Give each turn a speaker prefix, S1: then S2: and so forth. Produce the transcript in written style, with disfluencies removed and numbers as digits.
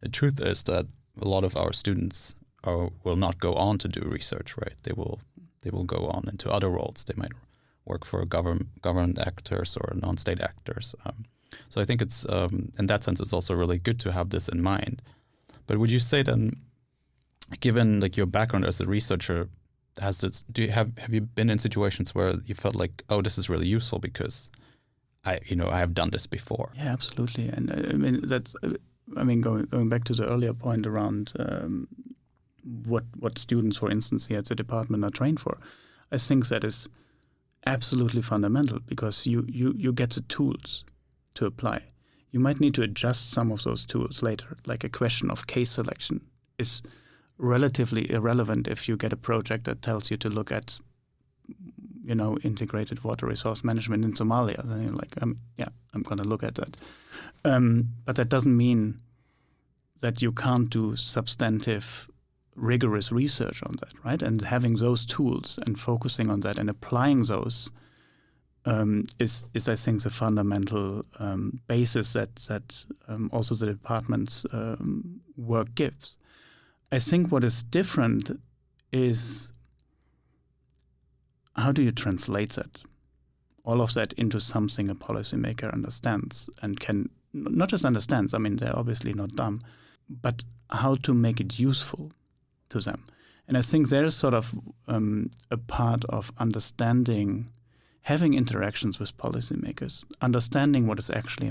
S1: the truth is that a lot of our students will not go on to do research, right? They will go on into other roles. They might work for government actors or non-state actors. So I think it's in that sense, it's also really good to have this in mind. But would you say then, given like your background as a researcher, have you been in situations where you felt like, oh, this is really useful because I have done this before?
S2: Yeah, absolutely. And going back to the earlier point around what students, for instance, here at the department are trained for, I think that is absolutely fundamental, because you get the tools to apply. You might need to adjust some of those tools later, like a question of case selection is relatively irrelevant if you get a project that tells you to look at, integrated water resource management in Somalia. Then you're like, I'm going to look at that. But that doesn't mean that you can't do substantive, rigorous research on that, right? And having those tools and focusing on that and applying those is I think, the fundamental basis that also the department's work gives. I think what is different is, how do you translate that? All of that into something a policymaker understands and can not just understands, they're obviously not dumb, but how to make it useful to them. And I think there's sort of a part of understanding, having interactions with policymakers, understanding what is actually